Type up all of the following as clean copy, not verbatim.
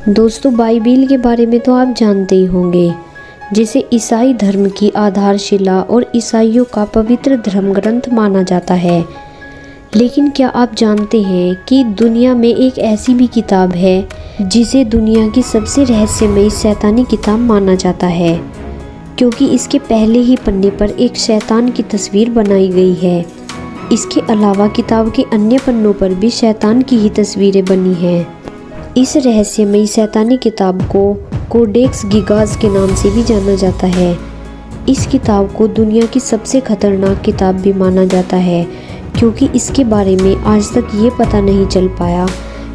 दोस्तों, बाइबिल के बारे में तो आप जानते ही होंगे, जिसे ईसाई धर्म की आधारशिला और ईसाइयों का पवित्र धर्म ग्रंथ माना जाता है। लेकिन क्या आप जानते हैं कि दुनिया में एक ऐसी भी किताब है जिसे दुनिया की सबसे रहस्यमयी शैतानी किताब माना जाता है, क्योंकि इसके पहले ही पन्ने पर एक शैतान की तस्वीर बनाई गई है। इसके अलावा किताब के अन्य पन्नों पर भी शैतान की ही तस्वीरें बनी हैं। इस रहस्यमयी शैतानी किताब को कोडेक्स गिगास के नाम से भी जाना जाता है। इस किताब को दुनिया की सबसे खतरनाक किताब भी माना जाता है, क्योंकि इसके बारे में आज तक ये पता नहीं चल पाया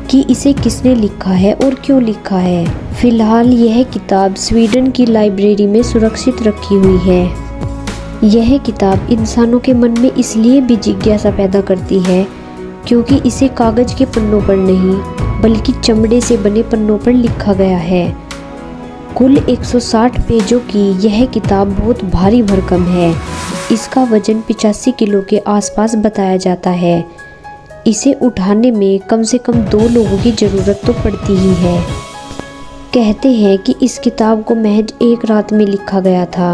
कि इसे किसने लिखा है और क्यों लिखा है। फिलहाल यह किताब स्वीडन की लाइब्रेरी में सुरक्षित रखी हुई है। यह किताब इंसानों के मन में इसलिए भी जिज्ञासा पैदा करती है क्योंकि इसे कागज के पन्नों पर नहीं बल्कि चमड़े से बने पन्नों पर लिखा गया है। कुल 160 पेजों की यह किताब बहुत भारी भरकम है। इसका वजन 85 किलो के आसपास बताया जाता है। इसे उठाने में कम से कम 2 लोगों की ज़रूरत तो पड़ती ही है। कहते हैं कि इस किताब को महज एक रात में लिखा गया था।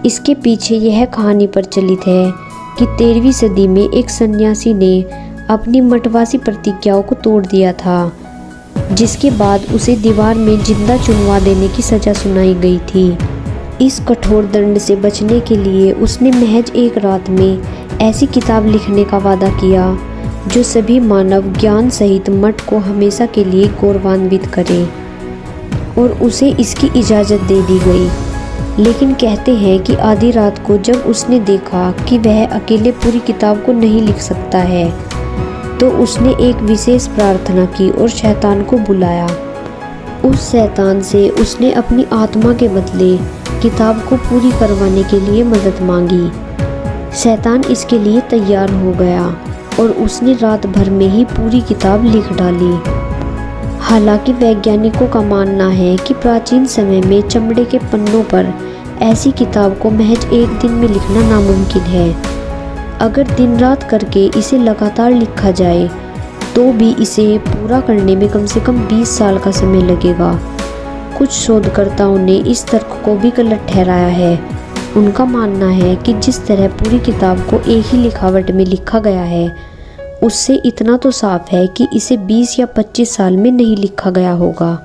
इसके पीछे यह कहानी प्रचलित है कि 13वीं सदी में एक सन्यासी ने अपनी मठवासी प्रतिज्ञाओं को तोड़ दिया था, जिसके बाद उसे दीवार में जिंदा चुनवा देने की सज़ा सुनाई गई थी। इस कठोर दंड से बचने के लिए उसने महज एक रात में ऐसी किताब लिखने का वादा किया जो सभी मानव ज्ञान सहित मठ को हमेशा के लिए गौरवान्वित करे, और उसे इसकी इजाज़त दे दी गई। लेकिन कहते हैं कि आधी रात को जब उसने देखा कि वह अकेले पूरी किताब को नहीं लिख सकता है, तो उसने एक विशेष प्रार्थना की और शैतान को बुलाया। उस शैतान से उसने अपनी आत्मा के बदले किताब को पूरी करवाने के लिए मदद मांगी। शैतान इसके लिए तैयार हो गया और उसने रात भर में ही पूरी किताब लिख डाली। हालांकि वैज्ञानिकों का मानना है कि प्राचीन समय में चमड़े के पन्नों पर ऐसी किताब को महज एक दिन में लिखना नामुमकिन है। अगर दिन रात करके इसे लगातार लिखा जाए तो भी इसे पूरा करने में कम से कम 20 साल का समय लगेगा। कुछ शोधकर्ताओं ने इस तर्क को भी गलत ठहराया है। उनका मानना है कि जिस तरह पूरी किताब को एक ही लिखावट में लिखा गया है, उससे इतना तो साफ है कि इसे 20 या 25 साल में नहीं लिखा गया होगा।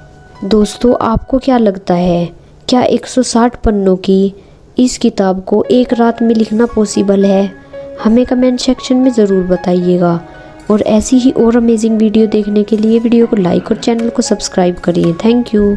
दोस्तों, आपको क्या लगता है, क्या 160 पन्नों की इस किताब को एक रात में लिखना पॉसिबल है? हमें कमेंट सेक्शन में ज़रूर बताइएगा। और ऐसी ही और अमेजिंग वीडियो देखने के लिए वीडियो को लाइक और चैनल को सब्सक्राइब करिए। Thank you.